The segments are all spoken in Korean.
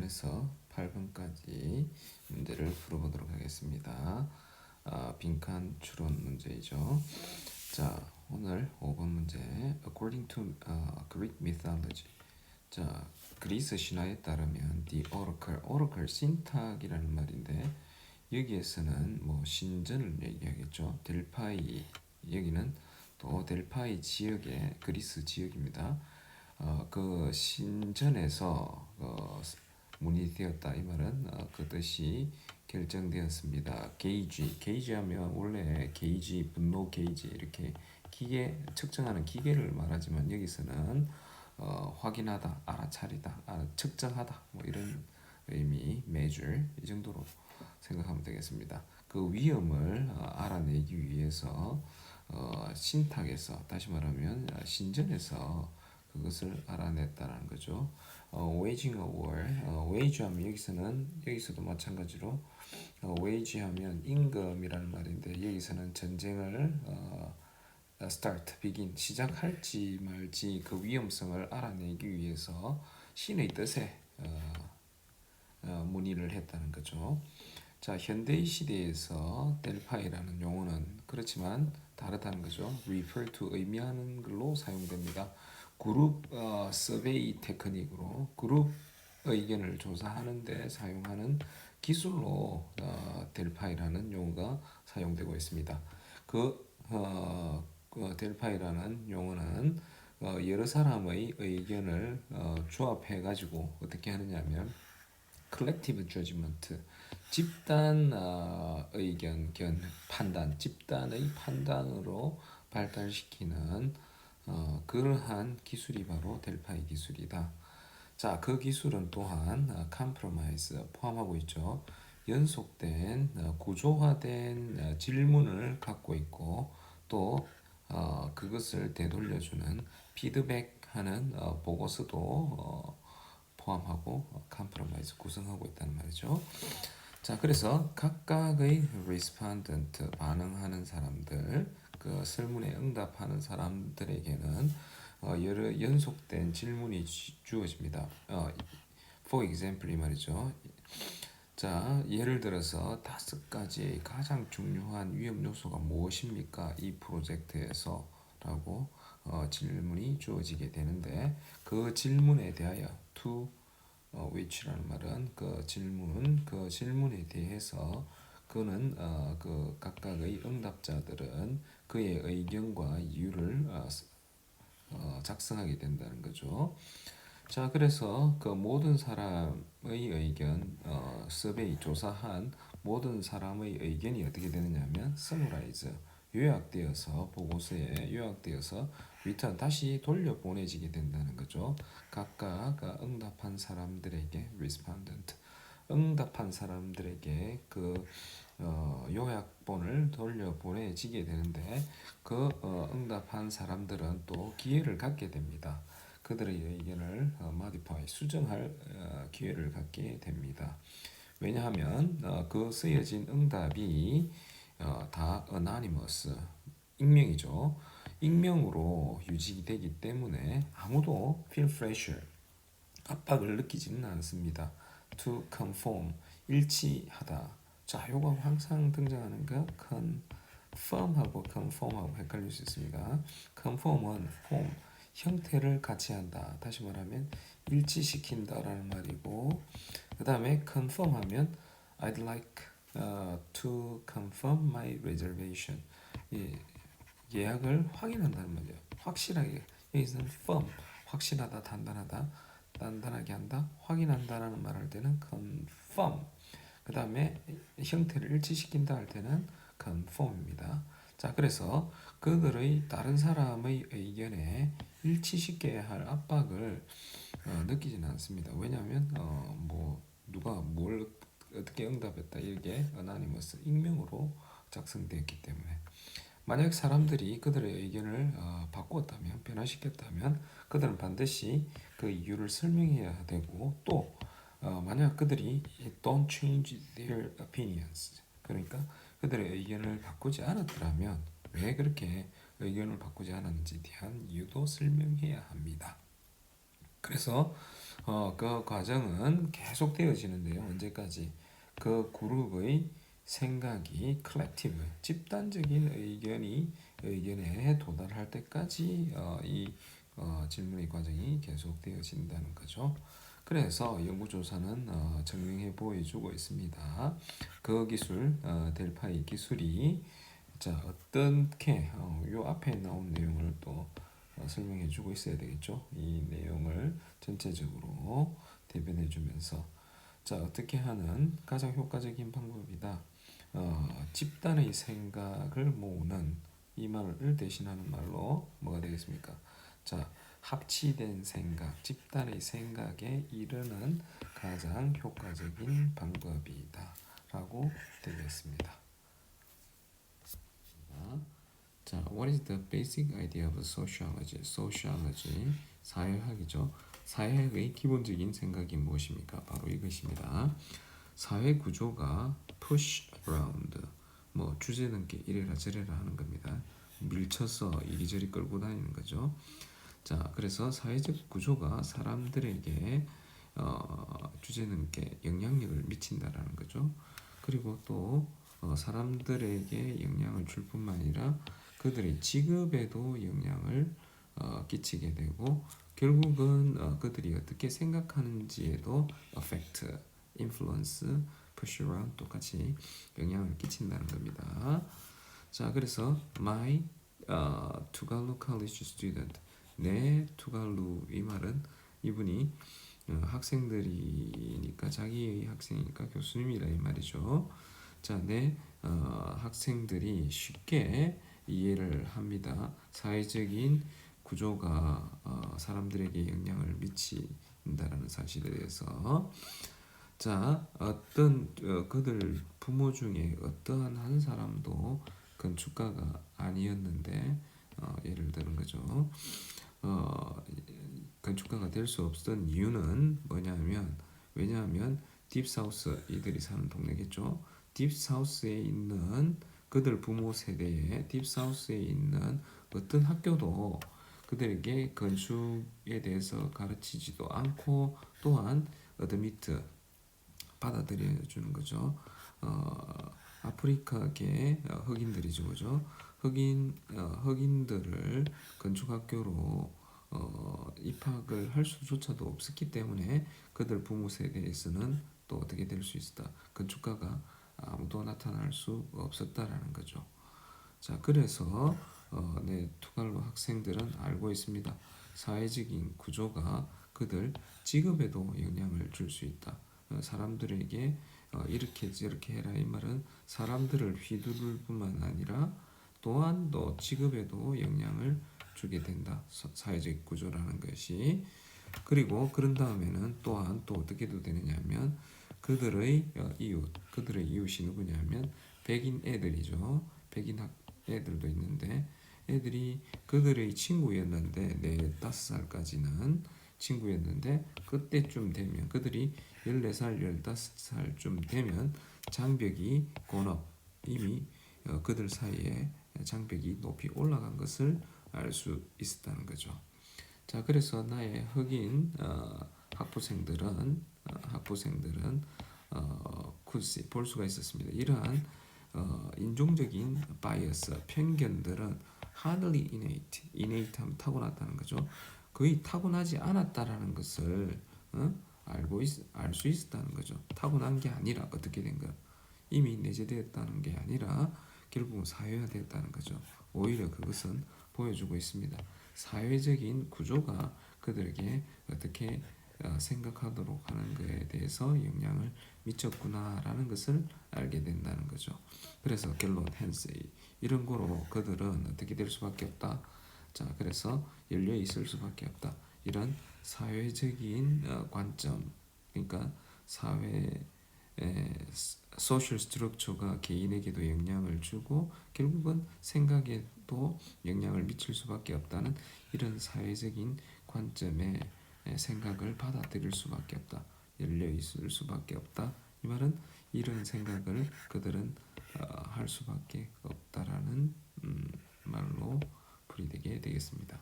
1번에서 8번까지 문제를 풀어보도록 하겠습니다. 빈칸 추론 문제이죠. 자, 오늘 5번 문제. According to Greek mythology. 자, 그리스 신화에 따르면 the oracle 신탁이라는 말인데 여기에서는 뭐 신전을 얘기하겠죠. 델파이, 여기는 또 델파이 지역의 그리스 지역입니다. 그 신전에서 문의되었다 이 말은 그 뜻이 결정되었습니다. 게이지 하면 원래 게이지, 분노 게이지 이렇게 기계 측정하는 기계를 말하지만 여기서는 확인하다, 알아차리다, 측정하다 뭐 이런 의미, measure 이 정도로 생각하면 되겠습니다. 그 위험을 알아내기 위해서 신탁에서 다시 말하면 신전에서 그것을 알아냈다는 거죠. waging a war, wage 하면 여기서도 마찬가지로 wage 하면 임금이라는 말인데 여기서는 전쟁을 start, begin, 시작할지 말지 그 위험성을 알아내기 위해서 신의 뜻에 문의를 했다는 거죠. 자, 현대 시대에서 델파이라는 용어는 그렇지만 다르다는 거죠. refer to 의미하는 걸로 사용됩니다. 그룹 서베이 테크닉으로 그룹 의견을 조사하는 데 사용하는 기술로 델파이라는 용어가 사용되고 있습니다. 델파이라는 용어는 여러 사람의 의견을 조합해 가지고 어떻게 하느냐면 collective judgment, 집단 의견, 판단, 집단의 판단으로 발달시키는 그러한 기술이 바로 델파이 기술이다. 자, 그 기술은 또한 compromise 포함하고 있죠. 연속된 구조화된 질문을 갖고 있고 또 그것을 되돌려주는 피드백하는 보고서도 포함하고 compromise 구성하고 있다는 말이죠. 자, 그래서 각각의 respondent 반응하는 사람들, 그 설문에 응답하는 사람들에게는 여러 연속된 질문이 주어집니다. For example 이 말이죠. 자, 예를 들어서 5가지의 가장 중요한 위험 요소가 무엇입니까? 이 프로젝트에서 라고 질문이 주어지게 되는데 그 질문에 대하여 to which라는 말은 그 질문에 대해서 그는 그 각각의 응답자들은 그의 의견과 이유를 작성하게 된다는 거죠. 자, 그래서 그 모든 사람의 의견, 서베이 조사한 모든 사람의 의견이 어떻게 되느냐면 summarize, 요약되어서 보고서에 요약되어서 return, 다시 돌려보내지게 된다는 거죠. 각각 응답한 사람들에게 respondent, 응답한 사람들에게 그 요약본을 돌려보내지게 되는데 그 응답한 사람들은 또 기회를 갖게 됩니다. 그들의 의견을 modify, 수정할 기회를 갖게 됩니다. 왜냐하면 그 쓰여진 응답이 다 anonymous, 익명이죠. 익명으로 유지되기 때문에 아무도 feel pressure, 압박을 느끼지는 않습니다. to conform, 일치하다. 자, 요거 항상 등장하는 거 confirm하고 conform하고 헷갈릴 수 있습니다. conform은 form, 형태를 같이 한다. 다시 말하면 일치시킨다라는 말이고, 그 다음에 confirm하면 I'd like to confirm my reservation. 예약을 확인한다는 말이에요. 확실하게. 여기서는 firm, 확실하다, 단단하게 한다, 확인한다라는 말할 때는 confirm. 그 다음에 형태를 일치시킨다 할 때는 conform입니다. 자, 그래서 그들의 다른 사람의 의견에 일치시켜야 할 압박을 느끼지는 않습니다. 왜냐하면 뭐 누가 뭘 어떻게 응답했다 이게 anonymous, 익명으로 작성되었기 때문에 만약 사람들이 그들의 의견을 바꾸었다면, 변화시켰다면 그들은 반드시 그 이유를 설명해야 되고 또 만약 그들이 don't change their opinions, 그러니까 그들의 의견을 바꾸지 않았더라면 왜 그렇게 의견을 바꾸지 않았는지에 대한 이유도 설명해야 합니다. 그래서 그 과정은 계속되어지는데요. 언제까지? 그 그룹의 생각이 컬렉티브, 집단적인 의견에 도달할 때까지 이 질문의 과정이 계속되어진다는 거죠. 그래서 연구조사는 증명해 보여주고 있습니다. 그 기술, 델파이 기술이 자 어떻게 요 앞에 나온 내용을 또 설명해 주고 있어야 되겠죠. 이 내용을 전체적으로 대변해 주면서 자 어떻게 하는 가장 효과적인 방법이다. 집단의 생각을 모으는 이 말을 대신하는 말로 뭐가 되겠습니까? 자 합치된 생각, 집단의 생각에 이르는 가장 효과적인 방법이다라고 되겠습니다. 자, what is the basic idea of sociology? sociology, 사회학이죠. 사회학의 기본적인 생각이 무엇입니까? 바로 이것입니다. 사회 구조가 push around, 뭐 주제넘게 이래라 저래라 하는 겁니다. 밀쳐서 이리저리 끌고 다니는 거죠. 자, 그래서 사회적 구조가 사람들에게 주제넘게 영향력을 미친다라는 거죠. 그리고 또 사람들에게 영향을 줄 뿐만 아니라 그들의 직업에도 영향을 끼치게 되고 결국은 그들이 어떻게 생각하는지에도 affect, influence, push around 똑같이 영향을 끼친다는 겁니다. 자, 그래서 my 투갈루 college student, 내 투갈루 이 말은 이분이 학생들이니까 자기의 학생이니까 교수님이라 이 말이죠. 자, 내 학생들이 쉽게 이해를 합니다. 사회적인 구조가 사람들에게 영향을 미친다라는 사실에 대해서 자 어떤 그들 부모 중에 어떠한 한 사람도 건축가가 아니었는데 예를 드는 거죠. 건축가가 될 수 없었던 이유는 뭐냐면 왜냐하면 딥사우스 이들이 사는 동네겠죠. 딥사우스에 있는 그들 부모 세대에 딥사우스에 있는 어떤 학교도 그들에게 건축에 대해서 가르치지도 않고 또한 어드미트 받아들여 주는 거죠. 아프리카계 흑인들이죠, 그죠? 흑인들을 건축학교로 입학을 할 수조차도 없었기 때문에 그들 부모 세대에서는 또 어떻게 될 수 있었다. 건축가가 아무도 나타날 수 없었다라는 거죠. 자, 그래서 네, 투갈로 학생들은 알고 있습니다. 사회적인 구조가 그들 직업에도 영향을 줄 수 있다. 사람들에게 이렇게 저렇게 해라 이 말은 사람들을 휘두를 뿐만 아니라 또한 또 직업에도 영향을 주게 된다. 사회적 구조라는 것이. 그리고 그런 다음에는 또한 또 어떻게 되느냐면 그들의 그들의 이웃이 누구냐면 백인 애들이죠. 백인 애들도 있는데 애들이 그들의 친구였는데 4-5살까지는 친구였는데 그때쯤 되면 그들이 14살, 15살쯤 되면 장벽이 본업 이미 그들 사이에 장벽이 높이 올라간 것을 알 수 있었다는 거죠. 자, 그래서 나의 흑인 학부생들은 굳이 볼 수가 있었습니다. 이러한 인종적인 바이어스, 편견들은 hardly innate 하면 타고났다는 거죠. 거의 타고나지 않았다라는 것을 알 수 있었다는 거죠. 타고난 게 아니라 어떻게 된 거야? 이미 내재되었다는 게 아니라 결국은 사회화되었다는 거죠. 오히려 그것은 보여주고 있습니다. 사회적인 구조가 그들에게 어떻게 생각하도록 하는 것에 대해서 영향을 미쳤구나라는 것을 알게 된다는 거죠. 그래서 결론 헨세이 이런 거로 그들은 어떻게 될 수밖에 없다. 자, 그래서 열려 있을 수밖에 없다. 이런 사회적인 관점, 그러니까 사회 소셜 스트럭처가 개인에게도 영향을 주고 결국은 생각에도 영향을 미칠 수밖에 없다는 이런 사회적인 관점의 생각을 받아들일 수밖에 없다. 열려 있을 수밖에 없다. 이 말은 이런 생각을 그들은 할 수밖에 없다라는 말로 풀이되게 되겠습니다.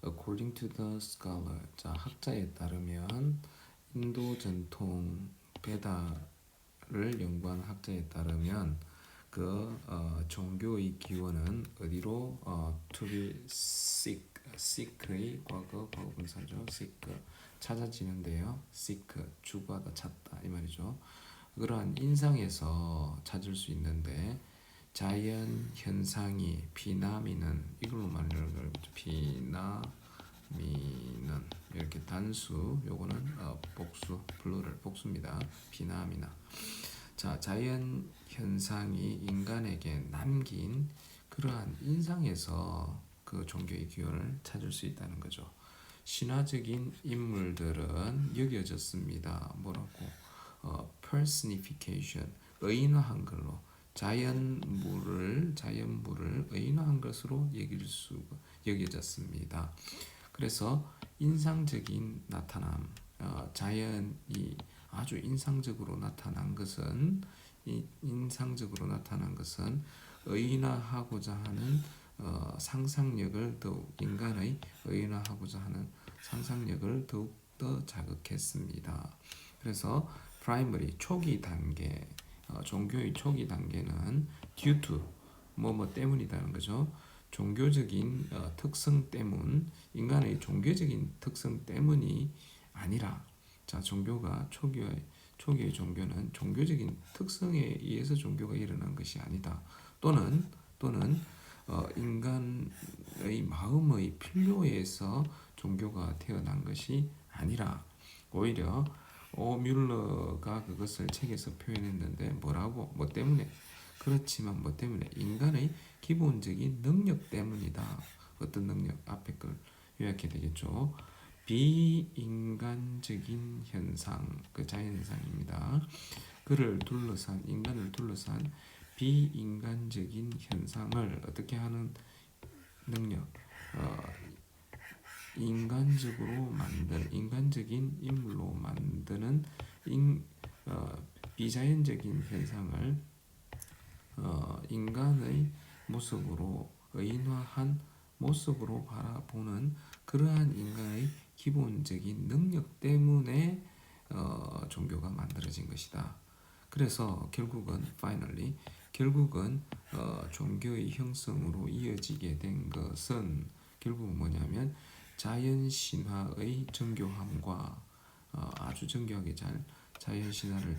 According to the scholar, 자 학자에 따르면 인도 전통 베다를 연구한 학자에 따르면 종교의 기원은 어디로 to be seek의 과거분사죠. seek 찾아지는데요. seek 추구하다 찾다 이 말이죠. 그러한 인상에서 찾을 수 있는데 자연 현상이 비나미는 이걸로 말하는 걸 비나미는 이렇게 단수 요거는 복수 플루럴 복수입니다. 비나미나 자 자연 현상이 인간에게 남긴 그러한 인상에서 그 종교의 기원을 찾을 수 있다는 거죠. 신화적인 인물들은 여겨졌습니다. 뭐라고? personification 의인화한 걸로 자연물을 의인화한 것으로 여겨졌습니다. 그래서 인상적인 나타남, 자연이 아주 인상적으로 나타난 것은 의인화하고자 하는 상상력을 더욱 인간의 의인화하고자 하는 상상력을 더욱 더 자극했습니다. 그래서 primary 초기 단계 종교의 초기 단계는 due to 뭐뭐 때문이라는 거죠. 종교적인 특성 때문 인간의 종교적인 특성 때문이 아니라 자 종교가 초기의 종교는 종교적인 특성에 의해서 종교가 일어난 것이 아니다. 또는 인간의 마음의 필요에서 종교가 태어난 것이 아니라 오히려 뮬러가 그것을 책에서 표현했는데 뭐 때문에 그렇지만 뭐 때문에 인간의 기본적인 능력 때문이다. 어떤 능력 앞에 걸 요약해야 되겠죠. 비인간적인 현상 그 자연현상입니다. 인간을 둘러싼 비인간적인 현상을 어떻게 하는 능력 인간적인 인물로 만드는 비자연적인 현상을 인간의 모습으로 의인화한 모습으로 바라보는 그러한 인간의 기본적인 능력 때문에 종교가 만들어진 것이다. 그래서 결국은 종교의 형성으로 이어지게 된 것은 결국은 뭐냐면 자연 신화의 정교함과 아주 정교하게 자연 신화를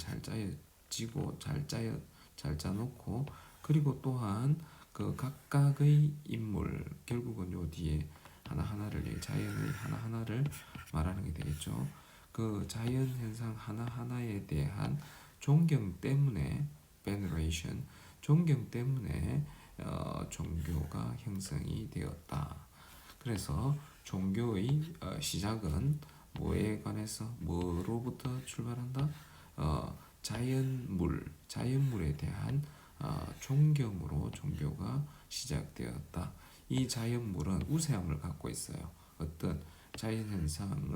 잘 짜놓고 그리고 또한 그 각각의 인물 결국은 요 뒤에 자연의 하나하나를 말하는 게 되겠죠. 그 자연 현상 하나하나에 대한 존경 때문에 veneration 존경 때문에 종교가 형성이 되었다. 그래서 종교의 시작은 뭐로부터 출발한다? 자연물에 대한 존경으로 종교가 시작되었다. 이 자연물은 우세함을 갖고 있어요. 어떤 자연현상은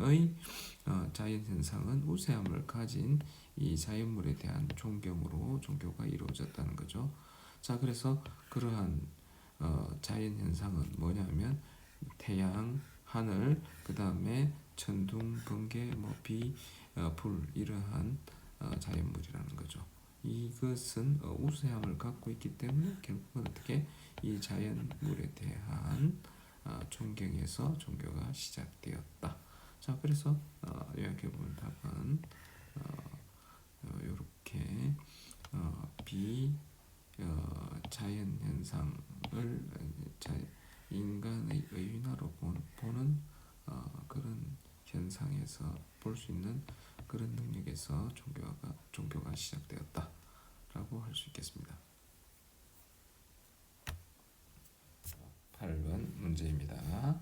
우세함을 가진 이 자연물에 대한 존경으로 종교가 이루어졌다는 거죠. 자, 그래서 그러한 자연현상은 뭐냐면 태양, 하늘, 그 다음에 천둥, 번개, 비, 불 이러한 자연물이라는 거죠. 이것은 우세함을 갖고 있기 때문에 결국은 어떻게 이 자연물에 대한 존경에서 종교가 시작되었다. 자, 그래서 요약해보면 답은 이렇게 자연 현상을 인간의 의인화로 보는 그런 현상에서 볼 수 있는 그런 능력에서 종교가 시작되었다라고 할 수 있겠습니다. 8번 문제입니다.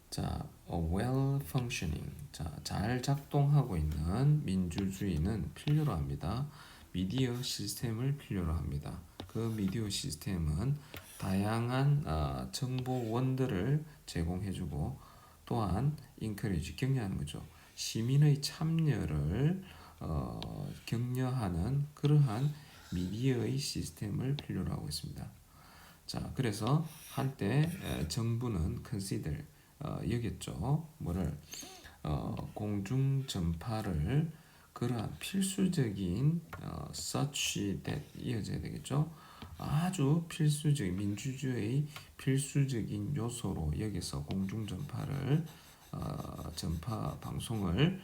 자, well functioning. 자, 잘 작동하고 있는 민주주의는 필요로 합니다. 미디어 시스템을 필요로 합니다. 그 미디어 시스템은 다양한 정보원들을 제공해주고 또한 encourage 격려하는 거죠. 시민의 참여를 격려하는 그러한 미디어의 시스템을 필요로 하고 있습니다. 자, 그래서 한때 정부는 consider 여겼죠. 뭐를 공중 전파를 그러한 필수적인 such that 이어져야 되겠죠. 아주 필수적인 민주주의 필수적인 요소로 여기서 공중 전파를 전파 방송을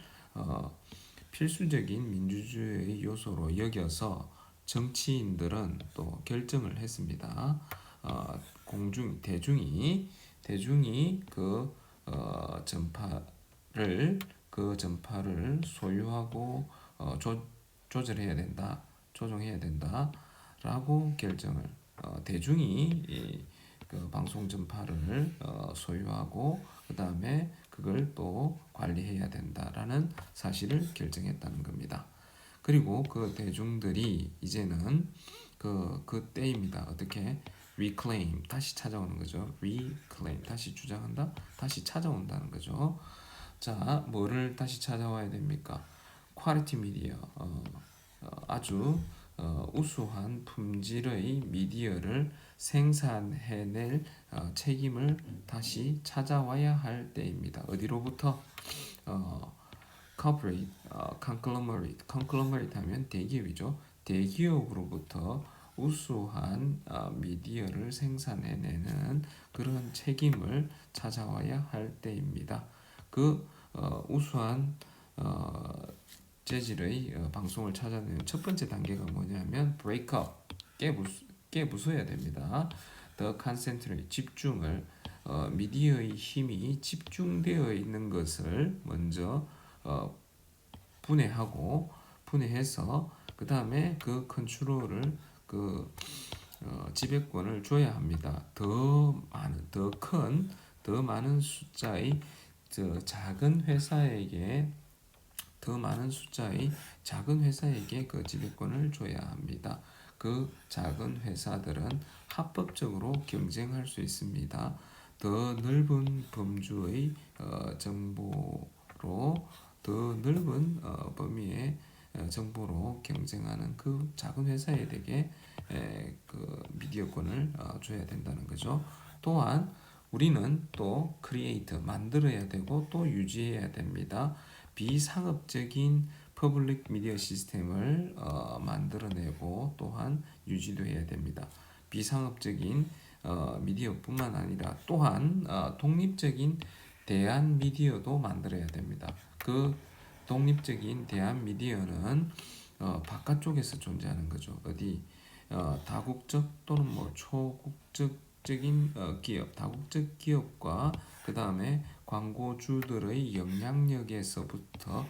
필수적인 민주주의 요소로 여겨서 정치인들은 또 결정을 했습니다. 공중 대중이 그 전파를 소유하고 조절해야 된다, 조종해야 된다라고 결정을 대중이 그 방송 전파를 소유하고 그 다음에 그걸 또 관리해야 된다라는 사실을 결정했다는 겁니다. 그리고 그 대중들이 이제는 그 때입니다. 어떻게 reclaim 다시 찾아오는 거죠. reclaim 다시 주장한다, 다시 찾아온다는 거죠. 자, 뭐를 다시 찾아와야 됩니까? 퀄리티 미디어, 아주 우수한 품질의 미디어를 생산해낼 책임을 다시 찾아와야 할 때입니다. 어디로부터? corporate, conglomerate 하면 대기업이죠. 대기업으로부터 우수한 미디어를 생산해내는 그런 책임을 찾아와야 할 때입니다. 그 우수한 재질의 방송을 찾아내는 첫 번째 단계가 뭐냐면 break up, 깨부숴야 됩니다. the concentrate, 집중을 미디어의 힘이 집중되어 있는 것을 먼저 분해해서 그 다음에 그 컨트롤을 지배권을 줘야 합니다. 더 많은 숫자의 작은 회사에게 그 지배권을 줘야 합니다. 그 작은 회사들은 합법적으로 경쟁할 수 있습니다. 더 넓은 범주의 정보로 더 넓은 범위의 정보로 경쟁하는 그 작은 회사에게 그 미디어권을 줘야 된다는 거죠. 또한 우리는 또 크리에이트 만들어야 되고 또 유지해야 됩니다. 비상업적인 퍼블릭 미디어 시스템을 만들어내고 또한 유지도 해야 됩니다. 비상업적인 미디어뿐만 아니라 또한 독립적인 대한 미디어도 만들어야 됩니다. 그 독립적인 대한 미디어는 바깥쪽에서 존재하는 거죠. 어디 다국적 또는 뭐 초국적적인 기업, 다국적 기업과 그 다음에 광고주들의 영향력에서부터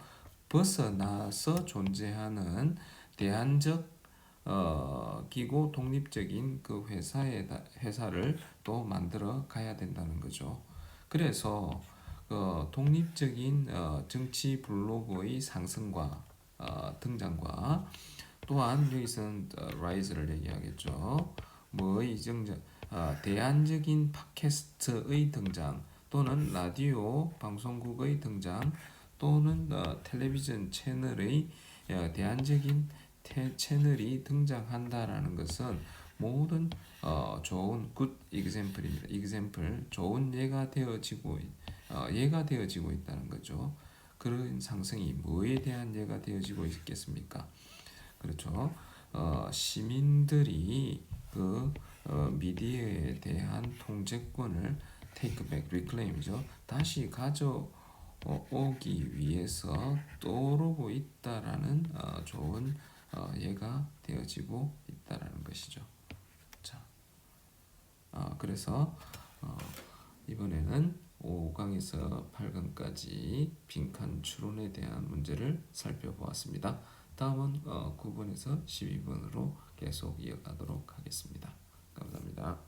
벗어나서 존재하는 대안적 기고 독립적인 그 회사를 또 만들어 가야 된다는 거죠. 그래서 독립적인 정치 블로그의 상승과 등장과 또한 여기서는 rise를 얘기하겠죠. 뭐의 등장, 대안적인 팟캐스트의 등장 또는 라디오 방송국의 등장 또는 텔레비전 채널의 대안적인 채널이 등장한다라는 것은 모든 좋은 good example입니다. example 좋은 예가 되어지고 있다는 거죠. 그런 상승이 뭐에 대한 예가 되어지고 있겠습니까? 그렇죠. 시민들이 그 미디어에 대한 통제권을 take back, reclaim이죠. 다시 가져오기 위해서 떠오르고 있다라는 좋은 예가 되어지고 있다라는 것이죠. 자, 그래서 이번에는 5강에서 8강까지 빈칸 추론에 대한 문제를 살펴보았습니다. 다음은 9번에서 12번으로 계속 이어가도록 하겠습니다. 감사합니다.